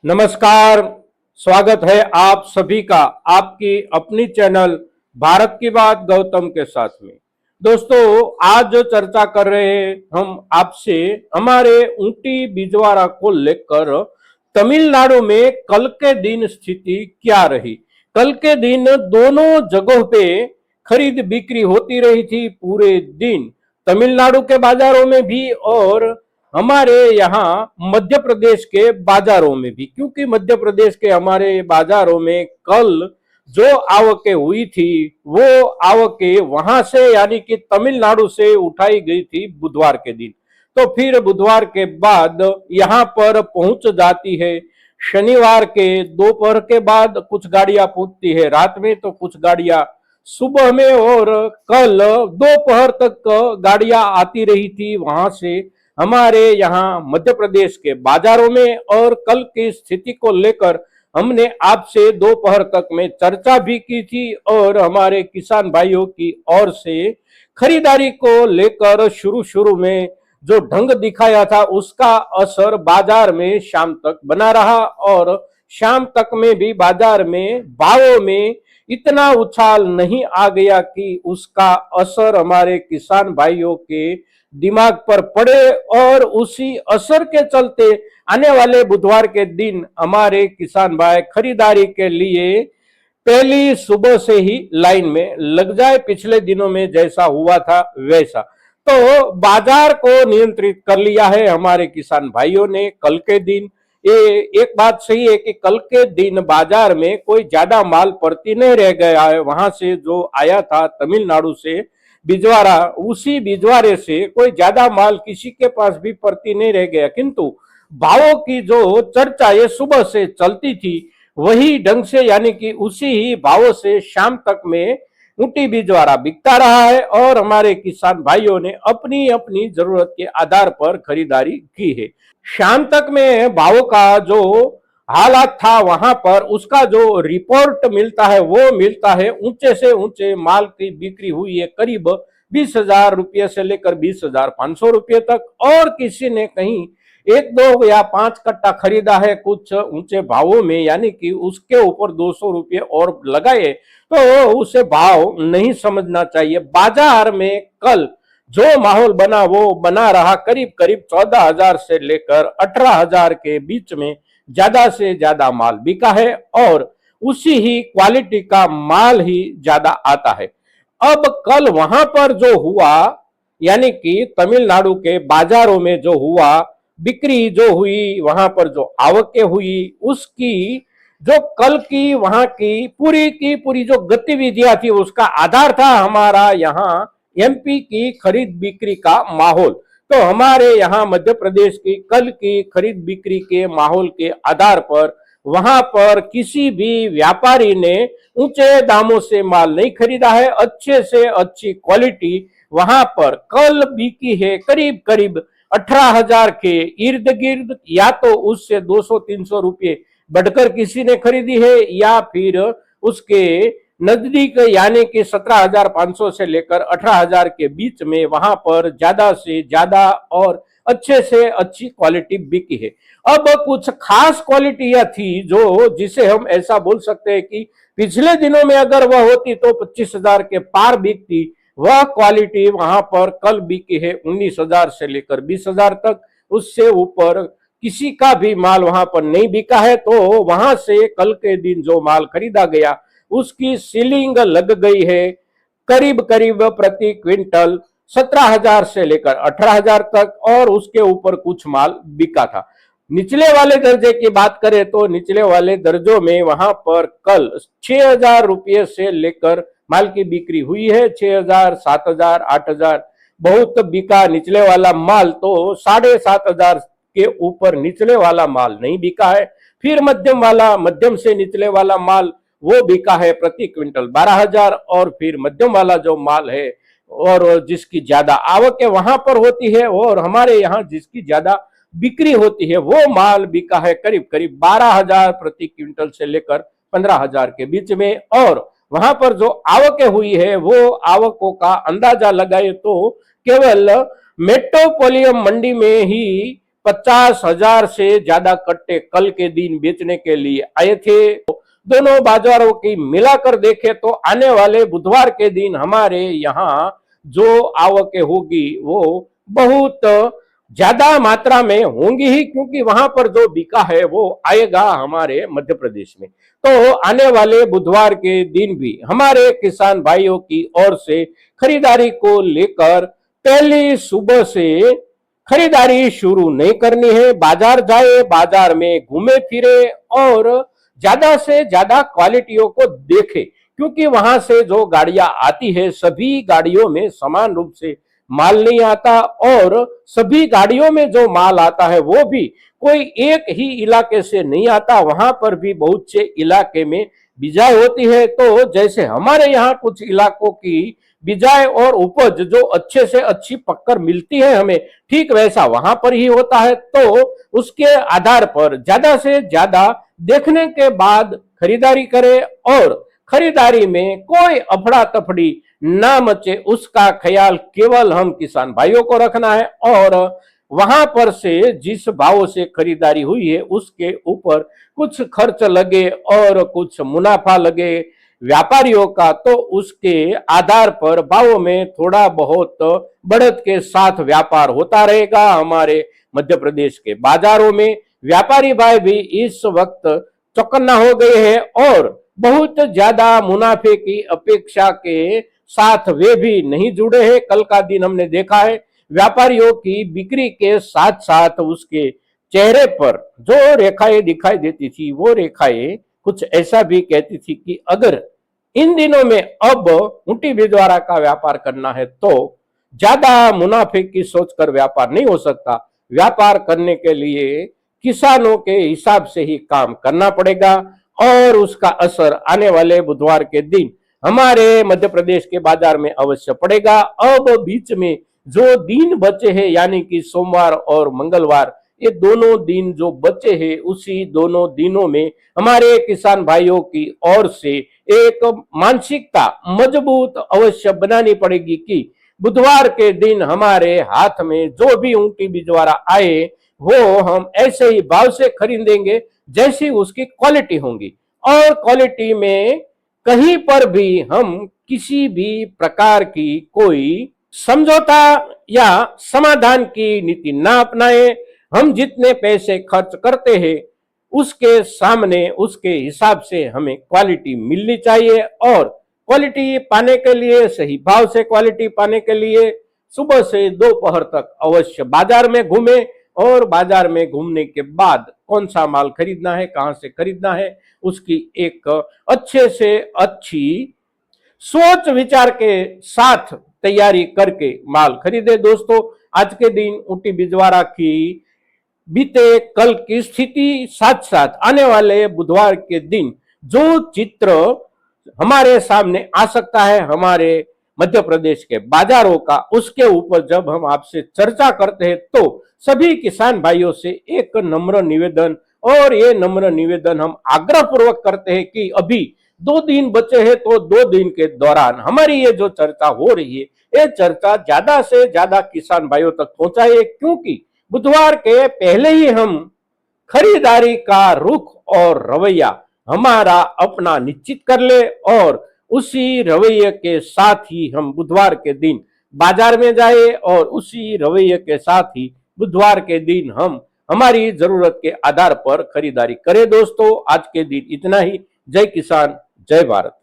नमस्कार। स्वागत है आप सभी का आपकी अपनी चैनल भारत की बात गौतम के साथ में। दोस्तों, आज जो चर्चा कर रहे हैं हम आपसे हमारे ऊटी बिजवाड़ा को लेकर तमिलनाडु में कल के दिन स्थिति क्या रही। कल के दिन दोनों जगहों पे खरीद बिक्री होती रही थी पूरे दिन, तमिलनाडु के बाजारों में भी और हमारे यहाँ मध्य प्रदेश के बाजारों में भी, क्योंकि मध्य प्रदेश के हमारे बाजारों में कल जो आवकें हुई थी वो आवकें वहां से यानी कि तमिलनाडु से उठाई गई थी बुधवार के दिन। तो फिर बुधवार के बाद यहाँ पर पहुंच जाती है। शनिवार के दोपहर के बाद कुछ गाड़ियां पहुंचती है रात में, तो कुछ गाड़ियां सुबह में, और कल दोपहर तक गाड़ियां आती रही थी वहां से हमारे यहाँ मध्य प्रदेश के बाजारों में। और कल की स्थिति को लेकर हमने आपसे दोपहर तक में चर्चा भी की थी और हमारे किसान भाइयों की ओर से खरीदारी को लेकर शुरू शुरू में जो ढंग दिखाया था उसका असर बाजार में शाम तक बना रहा, और शाम तक में भी बाजार में भावों में इतना उछाल नहीं आ गया कि उसका असर हमारे किसान भाइयों के दिमाग पर पड़े। और उसी असर के चलते आने वाले बुधवार के दिन हमारे किसान भाई खरीदारी के लिए पहली सुबह से ही लाइन में लग जाए, पिछले दिनों में जैसा हुआ था वैसा। तो बाजार को नियंत्रित कर लिया है हमारे किसान भाइयों ने कल के दिन। ये एक बात सही है कि कल के दिन बाजार में कोई ज्यादा माल पड़ती नहीं रह गया है। वहां से जो आया था तमिलनाडु से बिजवाड़ा, उसी बिजवाड़े से कोई ज्यादा माल किसी के पास भी पड़ती नहीं रह गया, किंतु भावों की जो चर्चा ये सुबह से चलती थी वही ढंग से यानी कि उसी ही भावों से शाम तक में ऊटी बिजवाड़ा बिकता रहा है। और हमारे किसान भाइयों ने अपनी अपनी जरूरत के आधार पर खरीदारी की है। शाम तक में भावों का जो हालात था वहां पर उसका जो रिपोर्ट मिलता है वो मिलता है ऊंचे से ऊंचे माल की बिक्री हुई है करीब 20,000 रुपये से लेकर 20,500 रुपये तक, और किसी ने कहीं 1, 2 या 5 कट्टा खरीदा है कुछ ऊंचे भावों में, यानी कि उसके ऊपर 200 रुपये और लगाए, तो उसे भाव नहीं समझना चाहिए। बाजार में कल जो माहौल बना वो बना रहा, करीब करीब 14,000 से लेकर 18,000 के बीच में ज्यादा से ज्यादा माल बिका है, और उसी ही क्वालिटी का माल ही ज्यादा आता है। अब कल वहां पर जो हुआ यानी कि तमिलनाडु के बाजारों में जो हुआ, बिक्री जो हुई, वहां पर जो आवकें हुई, उसकी जो कल की वहां की पूरी जो गतिविधियां थी उसका आधार था हमारा यहाँ एमपी की खरीद बिक्री का माहौल। तो हमारे यहाँ मध्य प्रदेश की कल की खरीद बिक्री के माहौल के आधार पर वहां पर किसी भी व्यापारी ने ऊंचे दामों से माल नहीं खरीदा है। अच्छे से अच्छी क्वालिटी वहां पर कल बिकी है करीब करीब 18,000 के इर्द गिर्द, या तो उससे 200-300 रुपये बढ़कर किसी ने खरीदी है, या फिर उसके नजदीक यानी कि 17,500 से लेकर 18,000 के बीच में वहां पर ज्यादा से ज्यादा और अच्छे से अच्छी क्वालिटी बिकी है। अब कुछ खास क्वालिटियां थी जो जिसे हम ऐसा बोल सकते हैं कि पिछले दिनों में अगर वह होती तो 25,000 के पार बिकती, वह क्वालिटी वहां पर कल बिकी है 19,000 से लेकर 20,000 तक। उससे ऊपर किसी का भी माल वहां पर नहीं बिका है। तो वहां से कल के दिन जो माल खरीदा गया उसकी सीलिंग लग गई है करीब करीब प्रति क्विंटल 17,000 से लेकर 18,000 तक, और उसके ऊपर कुछ माल बिका था। निचले वाले दर्जे की बात करें तो निचले वाले दर्जों में वहां पर कल 6,000 रुपये से लेकर माल की बिक्री हुई है। 6,000, 7,000, 8,000 बहुत बिका निचले वाला माल, तो 7,500 के ऊपर निचले वाला माल नहीं बिका है। फिर मध्यम से निचले वाला माल वो बिका है प्रति क्विंटल 12,000, और फिर मध्यम वाला जो माल है और जिसकी ज्यादा आवक वहां पर होती है और हमारे यहाँ जिसकी ज्यादा बिक्री होती है वो माल बिका है करीब करीब 12,000 प्रति क्विंटल से लेकर 15,000 के बीच में। और वहां पर जो आवकें हुई है वो आवकों का अंदाजा लगाए तो केवल मेट्रोपोलियम मंडी में ही 50,000 से ज्यादा कट्टे कल के दिन बेचने के लिए आए थे। दोनों बाजारों की मिलाकर देखें तो आने वाले बुधवार के दिन हमारे यहाँ जो आवकें होगी वो बहुत ज्यादा मात्रा में होंगी ही, क्योंकि वहां पर जो बिका है वो आएगा हमारे मध्य प्रदेश में। तो आने वाले बुधवार के दिन भी हमारे किसान भाइयों की ओर से खरीदारी को लेकर पहली सुबह से खरीदारी शुरू नहीं करनी है। बाजार जाए, बाजार में घूमे फिरे और ज्यादा से ज्यादा क्वालिटियों को देखे, क्योंकि वहां से जो गाड़ियां आती है सभी गाड़ियों में समान रूप से माल नहीं आता, और सभी गाड़ियों में जो माल आता है वो भी कोई एक ही इलाके से नहीं आता, वहां पर भी बहुत से इलाके में बिजाई होती है। तो जैसे हमारे यहाँ कुछ इलाकों की बिजाई और उपज जो अच्छे से अच्छी पक्कर मिलती है हमें, ठीक वैसा वहां पर ही होता है। तो उसके आधार पर ज्यादा से ज्यादा देखने के बाद खरीदारी करें, और खरीदारी में कोई अफड़ा तफड़ी ना मचे उसका ख्याल केवल हम किसान भाइयों को रखना है, और वहां पर से जिस भाव से खरीदारी हुई है उसके ऊपर कुछ खर्च लगे और कुछ मुनाफा लगे व्यापारियों का, तो उसके आधार पर भावों में थोड़ा बहुत बढ़त के साथ व्यापार होता रहेगा। हमारे मध्य प्रदेश के बाजारों में व्यापारी भाई भी इस वक्त चौकन्ना हो गए हैं और बहुत ज्यादा मुनाफे की अपेक्षा के साथ वे भी नहीं जुड़े हैं। कल का दिन हमने देखा है व्यापारियों की बिक्री के साथ साथ उसके चेहरे पर जो रेखाएं दिखाई देती थी वो रेखाएं कुछ ऐसा भी कहती थी कि अगर इन दिनों में अब ऊंटी भिजवारा का व्यापार करना है तो ज्यादा मुनाफे की सोचकर व्यापार नहीं हो सकता। व्यापार करने के लिए किसानों के हिसाब से ही काम करना पड़ेगा, और उसका असर आने वाले बुधवार के दिन हमारे मध्य प्रदेश के बाजार में अवश्य पड़ेगा। अब बीच में जो दिन बचे हैं यानी कि सोमवार और मंगलवार, ये दोनों दिन जो बचे हैं उसी दोनों दिनों में हमारे किसान भाइयों की ओर से एक मानसिकता मजबूत अवश्य बनानी पड़ेगी कि बुधवार के दिन हमारे हाथ में जो भी ऊंटी बिजवारा आए वो हम ऐसे ही भाव से खरीदेंगे जैसी उसकी क्वालिटी होंगी, और क्वालिटी में कहीं पर भी हम किसी भी प्रकार की कोई समझौता या समाधान की नीति ना अपनाएं। हम जितने पैसे खर्च करते हैं उसके सामने उसके हिसाब से हमें क्वालिटी मिलनी चाहिए, और क्वालिटी पाने के लिए, सही भाव से क्वालिटी पाने के लिए सुबह से दोपहर तक अवश्य बाजार में घूमे, और बाजार में घूमने के बाद कौन सा माल खरीदना है, कहां से खरीदना है, उसकी एक अच्छे से अच्छी सोच विचार के साथ तैयारी करके माल खरीदे। दोस्तों, आज के दिन ऊंटी बिजवारा की बीते कल की स्थिति, साथ साथ आने वाले बुधवार के दिन जो चित्र हमारे सामने आ सकता है हमारे मध्य प्रदेश के बाजारों का, उसके ऊपर जब हम आपसे चर्चा करते हैं तो सभी किसान भाइयों से एक नम्र निवेदन, और ये नम्र निवेदन हम आग्रह पूर्वक करते हैं कि अभी 2 दिन बचे हैं, तो 2 दिन के दौरान हमारी ये जो चर्चा हो रही है ये चर्चा ज्यादा से ज्यादा किसान भाइयों तक पहुंचाइए, क्योंकि बुधवार के पहले ही हम खरीदारी का रुख और रवैया हमारा अपना निश्चित कर ले, और उसी रवैये के साथ ही हम बुधवार के दिन बाजार में जाए, और उसी रवैये के साथ ही बुधवार के दिन हम हमारी जरूरत के आधार पर खरीदारी करें। दोस्तों, आज के दिन इतना ही। जय किसान, जय भारत।